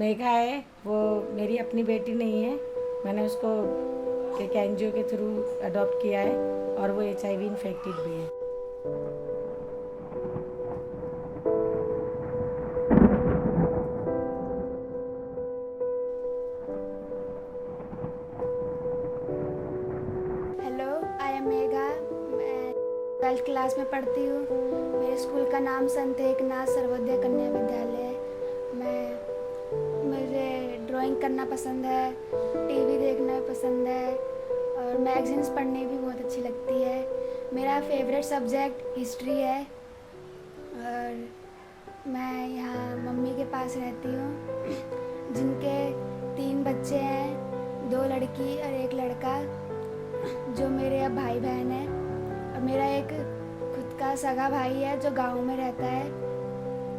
मेघा है, वो मेरी अपनी बेटी नहीं है। मैंने उसको एक एनजीओ के थ्रू अडॉप्ट किया है और वो एचआईवी इन्फेक्टेड भी है। Hello, I am Megha. मैं 12th क्लास में पढ़ती हूँ। मेरे स्कूल का नाम संत एकनाथ सर्वोदय कन्या विद्यालय है। मुझे ड्राइंग करना पसंद है, टीवी देखना पसंद है और मैगज़ीन्स पढ़नी भी बहुत अच्छी लगती है। मेरा फेवरेट सब्जेक्ट हिस्ट्री है और मैं यहाँ मम्मी के पास रहती हूँ जिनके 3 बच्चे हैं, 2 लड़की और 1 लड़का, जो मेरे अब भाई बहन हैं। और मेरा एक खुद का सगा भाई है जो गांव में रहता है,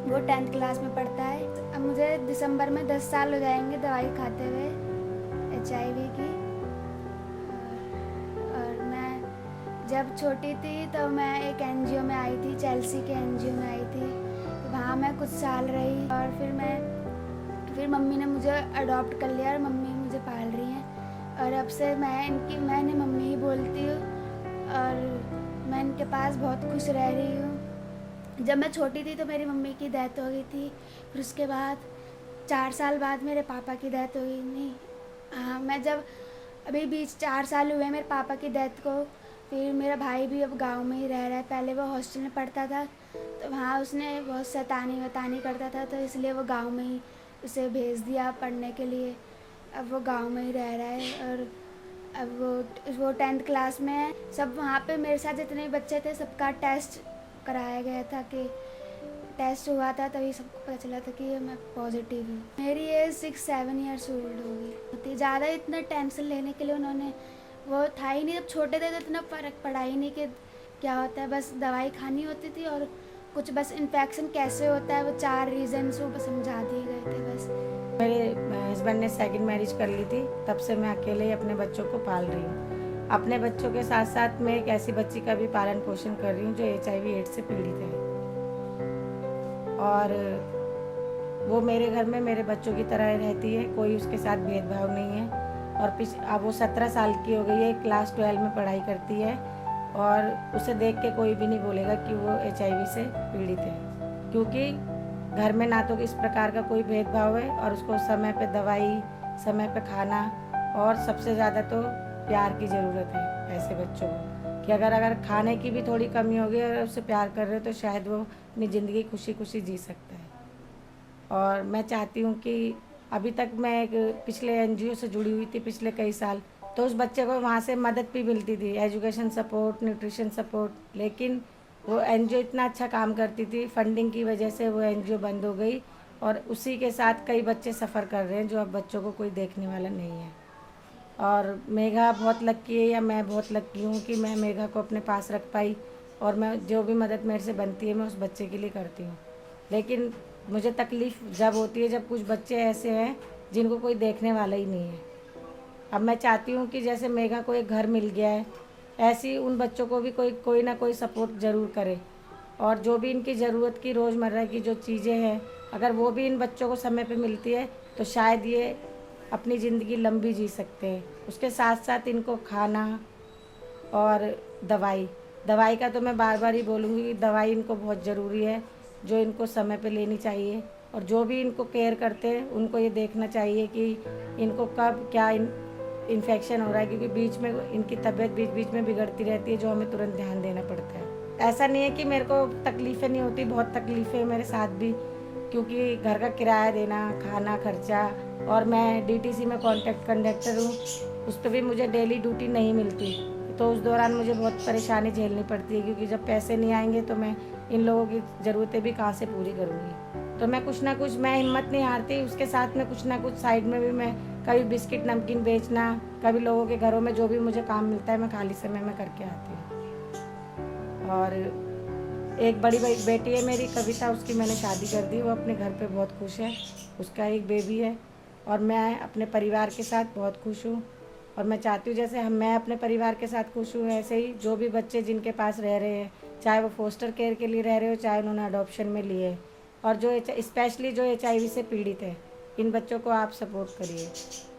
वो 10th क्लास में पढ़ता है। अब मुझे दिसंबर में 10 साल हो जाएंगे दवाई खाते हुए HIV की। और मैं जब छोटी थी तो मैं एक एनजीओ में आई थी, चेल्सी के एनजीओ में आई थी। तो वहाँ मैं कुछ साल रही और फिर मम्मी ने मुझे अडॉप्ट कर लिया और मम्मी मुझे पाल रही हैं। और अब से मैंने मम्मी ही बोलती हूँ और मैं इनके पास बहुत खुश रह रही हूँ। जब मैं छोटी थी तो मेरी मम्मी की डेथ हो गई थी, फिर उसके बाद 4 साल बाद मेरे पापा की डेथ हो गई। नहीं, हाँ, मैं जब अभी बीच 4 साल हुए मेरे पापा की डेथ को। फिर मेरा भाई भी अब गांव में ही रह रहा है। पहले वो हॉस्टल में पढ़ता था तो वहाँ उसने बहुत शैतानी करता था, तो इसलिए वो गांव में ही उसे भेज दिया पढ़ने के लिए। अब वो गांव में ही रह रहा है और अब वो 10th क्लास में है। सब वहाँ पे मेरे साथ जितने बच्चे थे सबका टेस्ट कराया गया था कि टेस्ट हुआ था, तभी सबको पता चला था कि मैं पॉजिटिव हूँ। मेरी एज 6-7 ईयर्स ओल्ड होगी। ज़्यादा इतना टेंशन लेने के लिए उन्होंने वो था ही नहीं। जब छोटे थे तो इतना फ़र्क पड़ा ही नहीं कि क्या होता है, बस दवाई खानी होती थी और कुछ बस इन्फेक्शन कैसे होता है वो 4 रीजन्स वो समझा दिए गए थे बस। मेरे हस्बैंड ने सेकंड मैरिज कर ली थी, तब से मैं अकेले ही अपने बच्चों को पाल रही हूँ। अपने बच्चों के साथ साथ मैं एक ऐसी बच्ची का भी पालन पोषण कर रही हूँ जो HIV एड्स से पीड़ित है। और वो मेरे घर में मेरे बच्चों की तरह रहती है, कोई उसके साथ भेदभाव नहीं है। और अब वो 17 साल की हो गई है, क्लास 12 में पढ़ाई करती है और उसे देख के कोई भी नहीं बोलेगा कि वो HIV से पीड़ित है, क्योंकि घर में ना तो इस प्रकार का कोई भेदभाव है और उसको समय पे दवाई, समय पे खाना और सबसे ज़्यादा तो प्यार की ज़रूरत है ऐसे बच्चों को, कि अगर खाने की भी थोड़ी कमी होगी और उससे प्यार कर रहे हो तो शायद वो अपनी ज़िंदगी खुशी खुशी जी सकता है। और मैं चाहती हूँ कि अभी तक मैं एक पिछले एनजीओ से जुड़ी हुई थी पिछले कई साल, तो उस बच्चे को वहाँ से मदद भी मिलती थी, एजुकेशन सपोर्ट, न्यूट्रिशन सपोर्ट। लेकिन वो एनजीओ इतना अच्छा काम करती थी, फंडिंग की वजह से वो एनजीओ बंद हो गई और उसी के साथ कई बच्चे सफ़र कर रहे हैं जो अब बच्चों को कोई देखने वाला नहीं है। और मेघा बहुत लक्की है, या मैं बहुत लक्की हूँ कि मैं मेघा को अपने पास रख पाई और मैं जो भी मदद मेरे से बनती है मैं उस बच्चे के लिए करती हूँ। लेकिन मुझे तकलीफ़ जब होती है जब कुछ बच्चे ऐसे हैं जिनको कोई देखने वाला ही नहीं है। अब मैं चाहती हूँ कि जैसे मेघा को एक घर मिल गया है, ऐसे ही उन बच्चों को भी कोई ना कोई सपोर्ट ज़रूर करे। और जो भी इनकी ज़रूरत की रोज़मर्रा की जो चीज़ें हैं, अगर वो भी इन बच्चों को समय पे मिलती है तो शायद ये अपनी ज़िंदगी लंबी जी सकते हैं। उसके साथ साथ इनको खाना और दवाई का तो मैं बार बार ही बोलूँगी कि दवाई इनको बहुत ज़रूरी है, जो इनको समय पे लेनी चाहिए। और जो भी इनको केयर करते हैं उनको ये देखना चाहिए कि इनको कब क्या इन्फेक्शन हो रहा है, क्योंकि बीच में इनकी तबीयत बीच बीच में बिगड़ती रहती है, जो हमें तुरंत ध्यान देना पड़ता है। ऐसा नहीं है कि मेरे को तकलीफ़ें नहीं होती, बहुत तकलीफ़ें मेरे साथ भी, क्योंकि घर का किराया देना, खाना खर्चा, और मैं डीटीसी में कॉन्ट्रैक्ट कंडक्टर हूँ, उस पर भी मुझे डेली ड्यूटी नहीं मिलती, तो उस दौरान मुझे बहुत परेशानी झेलनी पड़ती है, क्योंकि जब पैसे नहीं आएंगे तो मैं इन लोगों की ज़रूरतें भी कहाँ से पूरी करूँगी। तो मैं कुछ ना कुछ, मैं हिम्मत नहीं हारती, उसके साथ में कुछ ना कुछ साइड में भी मैं कभी बिस्किट नमकीन बेचना, कभी लोगों के घरों में जो भी मुझे काम मिलता है मैं खाली समय में करके आती हूँ। और एक बड़ी बेटी है मेरी कविता, उसकी मैंने शादी कर दी, वो अपने घर पे बहुत खुश है, उसका एक बेबी है। और मैं अपने परिवार के साथ बहुत खुश हूँ और मैं चाहती हूँ जैसे मैं अपने परिवार के साथ खुश हूँ, ऐसे ही जो भी बच्चे जिनके पास रह रहे हैं, चाहे वो फोस्टर केयर के लिए रह रहे हो, चाहे उन्होंने अडॉप्शन में लिए, और जो स्पेशली जो HIV से पीड़ित है, इन बच्चों को आप सपोर्ट करिए।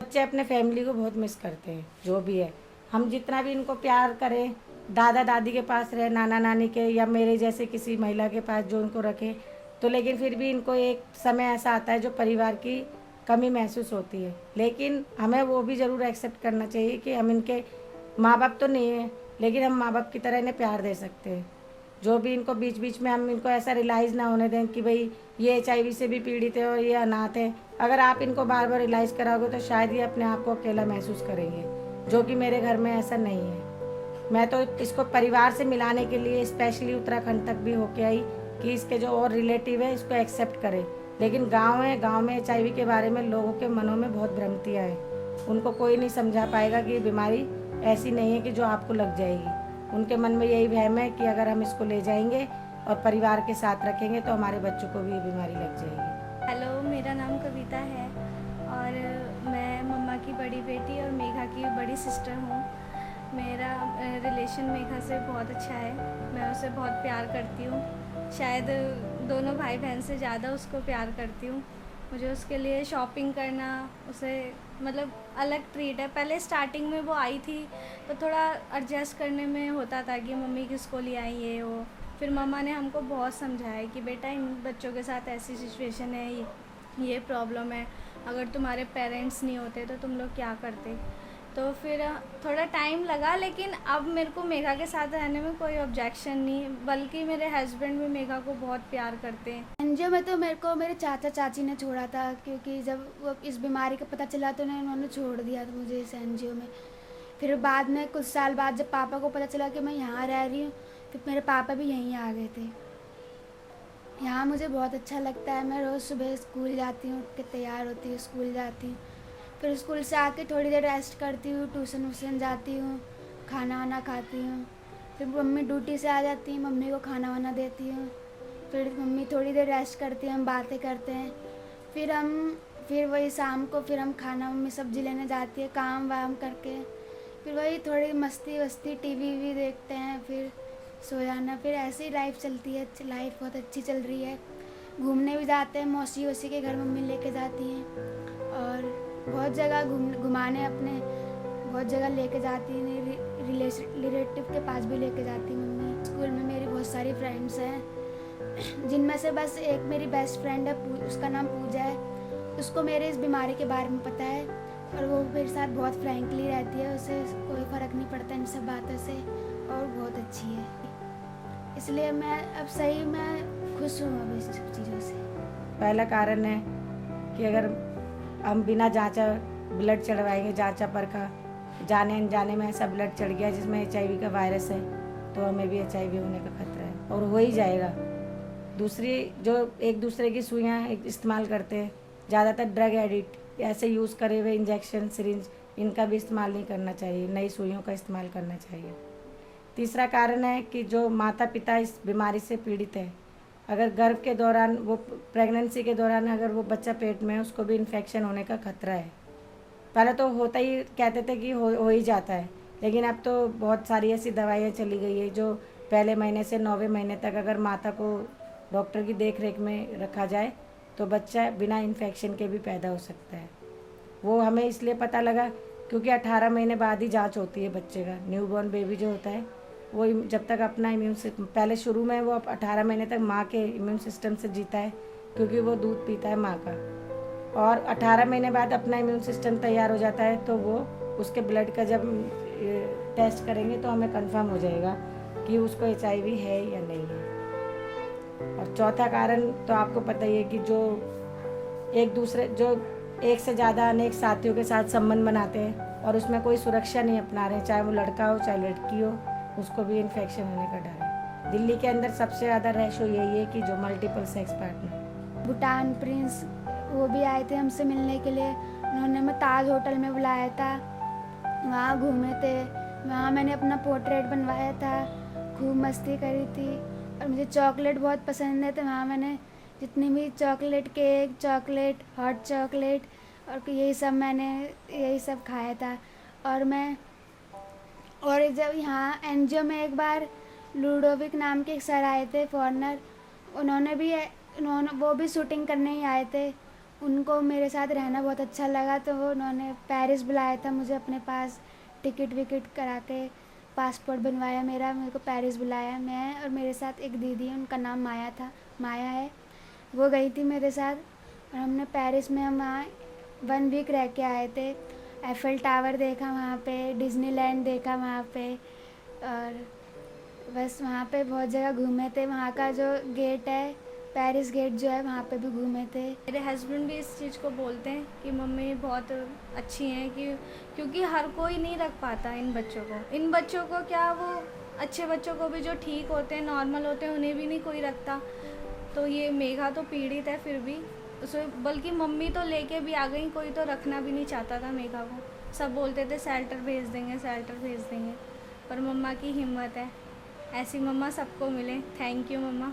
बच्चे अपने फैमिली को बहुत मिस करते हैं, जो भी है। हम जितना भी इनको प्यार करें, दादा दादी के पास रहे, नाना नानी के या मेरे जैसे किसी महिला के पास जो उनको रखे, तो लेकिन फिर भी इनको एक समय ऐसा आता है जो परिवार की कमी महसूस होती है। लेकिन हमें वो भी ज़रूर एक्सेप्ट करना चाहिए कि हम इनके माँ बाप तो नहीं हैं, लेकिन हम माँ बाप की तरह इन्हें प्यार दे सकते हैं। जो भी इनको बीच बीच में हम इनको ऐसा रियलाइज़ ना होने दें कि भाई ये HIV से भी पीड़ित है और ये अनाथ है। अगर आप इनको बार बार रियलाइज़ कराओगे तो शायद ये अपने आप को अकेला महसूस करेंगे, जो कि मेरे घर में ऐसा नहीं है। मैं तो इसको परिवार से मिलाने के लिए स्पेशली उत्तराखंड तक भी होके आई कि इसके जो और रिलेटिव है इसको एक्सेप्ट करें। लेकिन गांव है, गांव में HIV के बारे में लोगों के मनों में बहुत भ्रांतियाँ हैं। उनको कोई नहीं समझा पाएगा कि ये बीमारी ऐसी नहीं है कि जो आपको लग जाएगी। उनके मन में यही वहम है कि अगर हम इसको ले जाएंगे और परिवार के साथ रखेंगे तो हमारे बच्चों को भी ये बीमारी लग जाएगी। हेलो, मेरा नाम कविता है और मैं मम्मा की बड़ी बेटी और मेघा की बड़ी सिस्टर हूँ। मेरा रिलेशन मेघा से बहुत अच्छा है। मैं उसे बहुत प्यार करती हूँ, शायद दोनों भाई बहन से ज़्यादा उसको प्यार करती हूँ। मुझे उसके लिए शॉपिंग करना, उसे मतलब अलग ट्रीट है। पहले स्टार्टिंग में वो आई थी तो थोड़ा एडजस्ट करने में होता था कि मम्मी किसको ले आई ये वो। फिर मम्मा ने हमको बहुत समझाया कि बेटा इन बच्चों के साथ ऐसी सिचुएशन है, ये प्रॉब्लम है, अगर तुम्हारे पेरेंट्स नहीं होते तो तुम लोग क्या करते। तो फिर थोड़ा टाइम लगा, लेकिन अब मेरे को मेघा के साथ रहने में कोई ऑब्जेक्शन नहीं, बल्कि मेरे हस्बैंड भी मेघा को बहुत प्यार करते हैं। एनजीओ में तो मेरे को मेरे चाचा चाची ने छोड़ा था, क्योंकि जब वो इस बीमारी का पता चला तो उन्होंने छोड़ दिया था मुझे इस एनजीओ में। फिर बाद में कुछ साल बाद जब पापा को पता चला कि मैं यहाँ रह रही हूँ तो मेरे पापा भी यहीं आ गए थे। यहाँ मुझे बहुत अच्छा लगता है। मैं रोज़ सुबह स्कूल जाती हूँ, उठ के तैयार होती हूँ, स्कूल जाती हूँ, फिर स्कूल से आके थोड़ी देर रेस्ट करती हूँ, ट्यूशन व्यूशन जाती हूँ, खाना वाना खाती हूँ, फिर मम्मी ड्यूटी से आ जाती है, मम्मी को खाना वाना देती हूँ, फिर मम्मी थोड़ी देर रेस्ट करती है, हम बातें करते हैं, फिर वही शाम को फिर हम खाना, मम्मी सब्ज़ी लेने जाती है काम वाम करके, फिर वही थोड़ी मस्ती वस्ती टीवी भी देखते हैं, फिर सो जाना। फिर ऐसी लाइफ चलती है। लाइफ बहुत अच्छी चल रही है। घूमने भी जाते हैं, मौसी वौसी के घर मम्मी लेके जाती हैं, और बहुत जगह घुमाने अपने बहुत जगह लेके जाती हैं, रिलेटिव के पास भी लेके जाती मम्मी। स्कूल में मेरी बहुत सारी फ्रेंड्स हैं, जिनमें से बस एक मेरी बेस्ट फ्रेंड है, उसका नाम पूजा है। उसको मेरे इस बीमारी के बारे में पता है और वो मेरे साथ बहुत फ्रैंकली रहती है, उसे कोई फ़र्क नहीं पड़ता इन सब बातों से, और बहुत अच्छी है। इसलिए मैं खुश हूँ अब इस सब चीज़ों से। पहला कारण है कि अगर हम बिना जांचा ब्लड चढ़वाएंगे, जांचा परखा, जाने अनजाने में ऐसा ब्लड चढ़ गया जिसमें HIV का वायरस है, तो हमें भी HIV होने का खतरा है और हो ही जाएगा। दूसरी, जो एक दूसरे की सुइयाँ इस्तेमाल करते हैं, ज़्यादातर ड्रग एडिक्ट, ऐसे यूज़ करे हुए इंजेक्शन, सिरिंज, इनका भी इस्तेमाल नहीं करना चाहिए, नई सुइयों का इस्तेमाल करना चाहिए। तीसरा कारण है कि जो माता पिता इस बीमारी से पीड़ित है, अगर गर्भ के दौरान, वो प्रेगनेंसी के दौरान अगर वो बच्चा पेट में है, उसको भी इन्फेक्शन होने का खतरा है। पहले तो होता ही, कहते थे कि हो ही जाता है, लेकिन अब तो बहुत सारी ऐसी दवाइयाँ चली गई है जो पहले महीने से 9वें महीने तक अगर माता को डॉक्टर की देख रेख में रखा जाए तो बच्चा बिना इन्फेक्शन के भी पैदा हो सकता है। वो हमें इसलिए पता लगा क्योंकि 18 महीने बाद ही जांच होती है बच्चे का। न्यूबॉर्न बेबी जो होता है वो जब तक अपना इम्यून सिस्टम, पहले शुरू में वो 18 महीने तक माँ के इम्यून सिस्टम से जीता है, क्योंकि वो दूध पीता है माँ का, और 18 महीने बाद अपना इम्यून सिस्टम तैयार हो जाता है तो वो उसके ब्लड का जब टेस्ट करेंगे तो हमें कंफर्म हो जाएगा कि उसको HIV है या नहीं है। और चौथा कारण तो आपको पता ही है कि जो एक से ज़्यादा अनेक साथियों के साथ संबंध बनाते हैं और उसमें कोई सुरक्षा नहीं अपना रहे, चाहे वो लड़का हो चाहे लड़की हो, उसको भी इन्फेक्शन होने का डर है। दिल्ली के अंदर सबसे ज़्यादा रेशो यही है कि जो multiple sex partner. Bhutan Prince वो भी आए थे हमसे मिलने के लिए, उन्होंने हमें ताज होटल में बुलाया था, वहाँ घूमे थे, वहाँ मैंने अपना पोर्ट्रेट बनवाया था, खूब मस्ती करी थी, और मुझे चॉकलेट बहुत पसंद है, तो वहाँ मैंने जितनी भी chocolate, cake, chocolate, hot chocolate और यही सब खाया था। और जब यहाँ एनजीओ में एक बार लूडोविक नाम के एक सर आए थे फॉरेनर, वो भी शूटिंग करने ही आए थे, उनको मेरे साथ रहना बहुत अच्छा लगा, तो वो उन्होंने पेरिस बुलाया था मुझे अपने पास, टिकट विकट करा के पासपोर्ट बनवाया मेरे को पेरिस बुलाया। मैं और मेरे साथ एक दीदी है, उनका नाम माया है, वो गई थी मेरे साथ। और हमने पेरिस में हम वहाँ 1 वीक रह के आए थे। एफिल टावर देखा वहाँ पे, डिज्नीलैंड देखा वहाँ पे, और बस वहाँ पे बहुत जगह घूमे थे। वहाँ का जो गेट है, पेरिस गेट जो है, वहाँ पे भी घूमे थे। मेरे हस्बैंड भी इस चीज़ को बोलते हैं कि मम्मी बहुत अच्छी हैं, क्योंकि हर कोई नहीं रख पाता इन बच्चों को क्या, वो अच्छे बच्चों को भी जो ठीक होते हैं, नॉर्मल होते हैं, उन्हें भी नहीं कोई रखता। तो ये मेघा तो पीड़ित है, फिर भी उसे, बल्कि मम्मी तो लेके भी आ गई, कोई तो रखना भी नहीं चाहता था मेघा को। सब बोलते थे शेल्टर भेज देंगे, पर मम्मा की हिम्मत है। ऐसी मम्मा सबको मिले। थैंक यू मम्मा।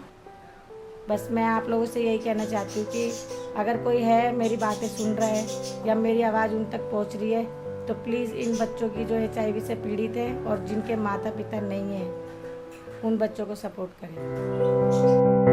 बस मैं आप लोगों से यही कहना चाहती हूँ कि अगर कोई है मेरी बातें सुन रहा है या मेरी आवाज़ उन तक पहुँच रही है, तो प्लीज़ इन बच्चों की जो HIV से पीड़ित है और जिनके माता पिता नहीं हैं, उन बच्चों को सपोर्ट करें।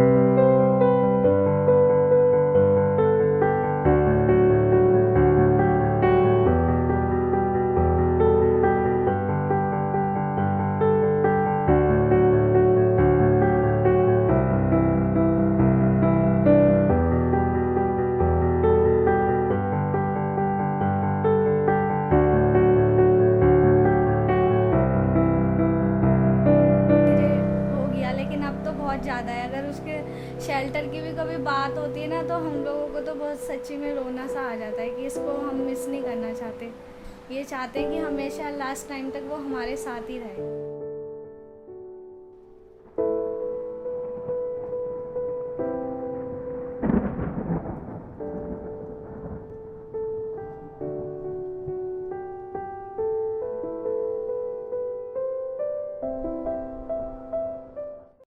बहुत ज़्यादा है। अगर उसके शेल्टर की भी कभी बात होती है ना, तो हम लोगों को तो बहुत सच्ची में रोना सा आ जाता है कि इसको हम मिस नहीं करना चाहते। ये चाहते हैं कि हमेशा लास्ट टाइम तक वो हमारे साथ ही रहे।